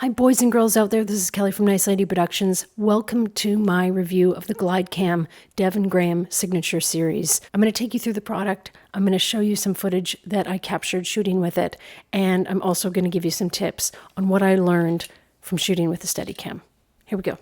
Hi boys and girls out there, this is Kelly from Nice Lady Productions. Welcome to my review of the Glidecam Devin Signature Series. I'm going to take you through the product, I'm going to show you some footage that I captured shooting with it, and I'm also going to give you some tips on what I learned from shooting with the Steadicam. Here we go.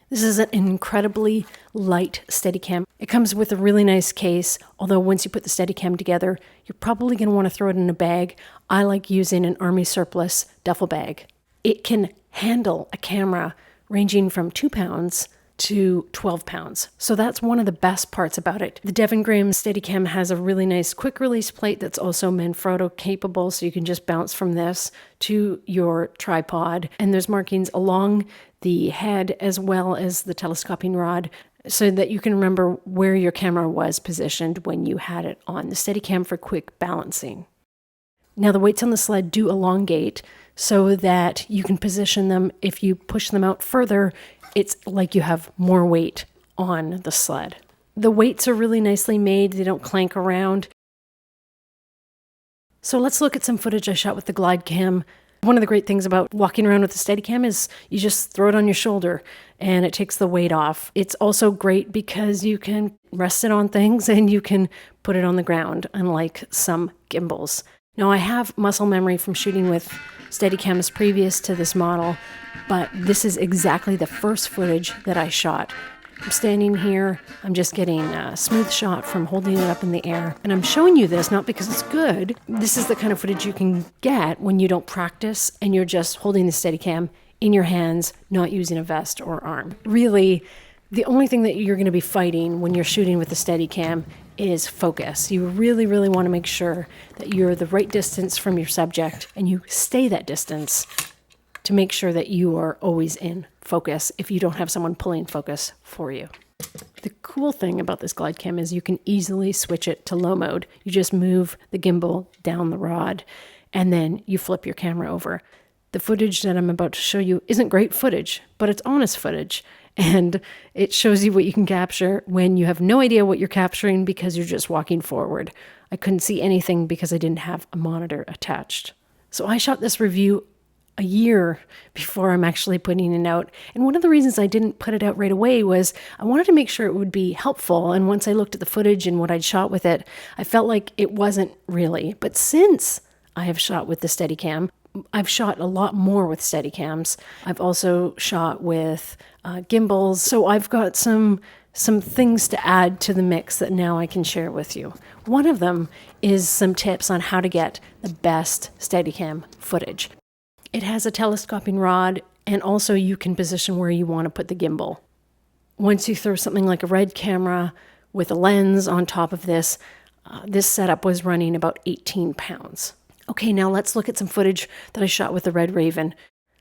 This is an incredibly light Steadicam. It comes with a really nice case, although once you put the Steadicam together, you're probably going to want to throw it in a bag. I like using an army surplus duffel bag. It can handle a camera ranging from 2 pounds to 12 pounds. So that's one of the best parts about it. The Devin Steadicam has a really nice quick release plate that's also Manfrotto capable, so you can just bounce from this to your tripod. And there's markings along the head as well as the telescoping rod so that you can remember where your camera was positioned when you had it on. The Steadicam for quick balancing. Now the weights on the sled do elongate so that you can position them. If you push them out further, it's like you have more weight on the sled. The weights are really nicely made. They don't clank around. So let's look at some footage I shot with the Glidecam. One of the great things about walking around with the Steadicam is you just throw it on your shoulder and it takes the weight off. It's also great because you can rest it on things and you can put it on the ground, unlike some gimbals. Now I have muscle memory from shooting with Steadicams previous to this model, but this is exactly the first footage that I shot. I'm standing here, I'm just getting a smooth shot from holding it up in the air. And I'm showing you this not because it's good. This is the kind of footage you can get when you don't practice and you're just holding the Steadicam in your hands, not using a vest or arm. Really, the only thing that you're going to be fighting when you're shooting with the Steadicam is focus. You really, really want to make sure that you're the right distance from your subject and you stay that distance to make sure that you are always in focus if you don't have someone pulling focus for you. The cool thing about this Glidecam is you can easily switch it to low mode. You just move the gimbal down the rod and then you flip your camera over. The footage that I'm about to show you isn't great footage, but it's honest footage. And it shows you what you can capture when you have no idea what you're capturing because you're just walking forward. I couldn't see anything because I didn't have a monitor attached. So I shot this review a year before I'm actually putting it out. And one of the reasons I didn't put it out right away was I wanted to make sure it would be helpful. And once I looked at the footage and what I'd shot with it, I felt like it wasn't really. But since I have shot with the Steadicam, I've shot a lot more with Steadicams. I've also shot with gimbals. So I've got some things to add to the mix that now I can share with you. One of them is some tips on how to get the best Steadicam footage. It has a telescoping rod, and also you can position where you want to put the gimbal. Once you throw something like a RED camera with a lens on top of this, this setup was running about 18 pounds. Okay, now let's look at some footage that I shot with the Red Raven.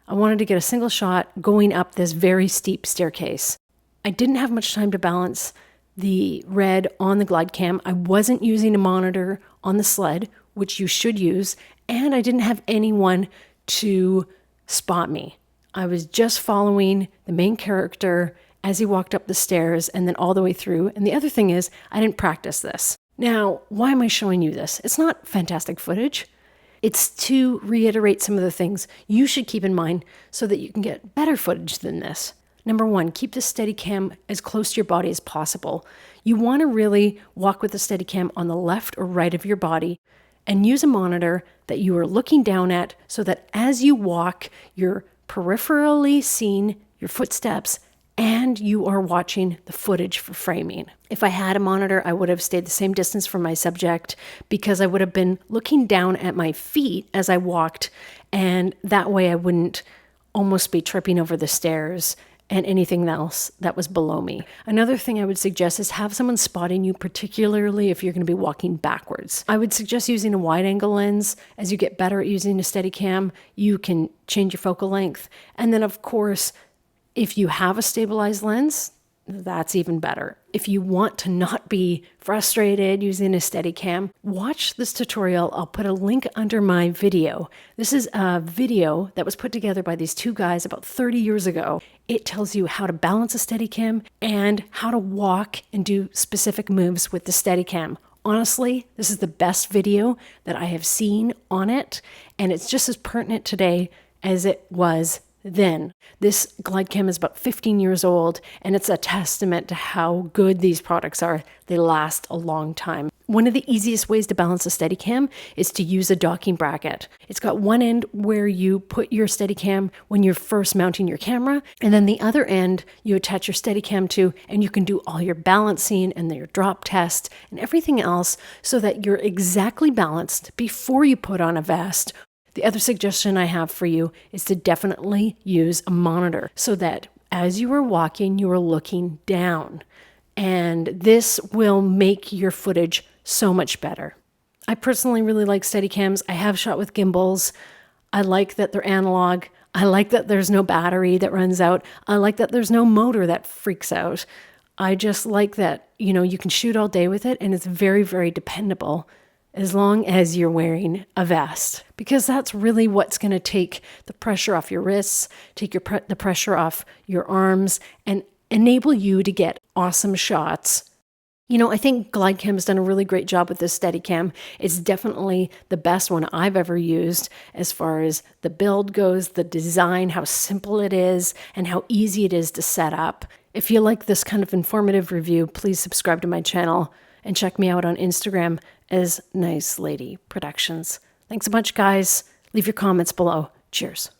I wanted to get a single shot going up this very steep staircase. I didn't have much time to balance the Red on the Glidecam. I wasn't using a monitor on the sled, which you should use, and I didn't have anyone to spot me. I was just following the main character as he walked up the stairs and then all the way through. And the other thing is, I didn't practice this. Now, why am I showing you this? It's not fantastic footage. It's to reiterate some of the things you should keep in mind so that you can get better footage than this. Number one, keep the Steadicam as close to your body as possible. You want to really walk with the Steadicam on the left or right of your body and use a monitor that you are looking down at so that as you walk, you're peripherally seeing your footsteps and you are watching the footage for framing. If I had a monitor, I would have stayed the same distance from my subject because I would have been looking down at my feet as I walked, and that way I wouldn't almost be tripping over the stairs and anything else that was below me. Another thing I would suggest is have someone spotting you, particularly if you're going to be walking backwards. I would suggest using a wide-angle lens. As you get better at using a Steadicam, you can change your focal length. And then, of course, if you have a stabilized lens, that's even better. If you want to not be frustrated using a Steadicam, watch this tutorial. I'll put a link under my video. This is a video that was put together by these two guys about 30 years ago. It tells you how to balance a Steadicam and how to walk and do specific moves with the Steadicam. Honestly, this is the best video that I have seen on it, and it's just as pertinent today as it was then. This Glidecam is about 15 years old, and it's a testament to how good these products are. They last a long time. One of the easiest ways to balance a Steadicam is to use a docking bracket. It's got one end where you put your Steadicam when you're first mounting your camera, and then the other end you attach your Steadicam to, and you can do all your balancing and your drop test and everything else so that you're exactly balanced before you put on a vest. The other suggestion I have for you is to definitely use a monitor so that as you are walking, you are looking down. And this will make your footage so much better. I personally really like Steadicams. I have shot with gimbals. I like that they're analog. I like that there's no battery that runs out. I like that there's no motor that freaks out. I just like that, you can shoot all day with it, and it's very, very dependable as long as you're wearing a vest, because that's really what's going to take the pressure off your wrists, take the pressure off your arms, and enable you to get awesome shots. I think Glidecam has done a really great job with this Steadicam. It's definitely the best one I've ever used as far as the build goes, the design, how simple it is, and how easy it is to set up. If you like this kind of informative review, please subscribe to my channel and check me out on Instagram as Nice Lady Productions. Thanks a bunch, guys. Leave your comments below. Cheers.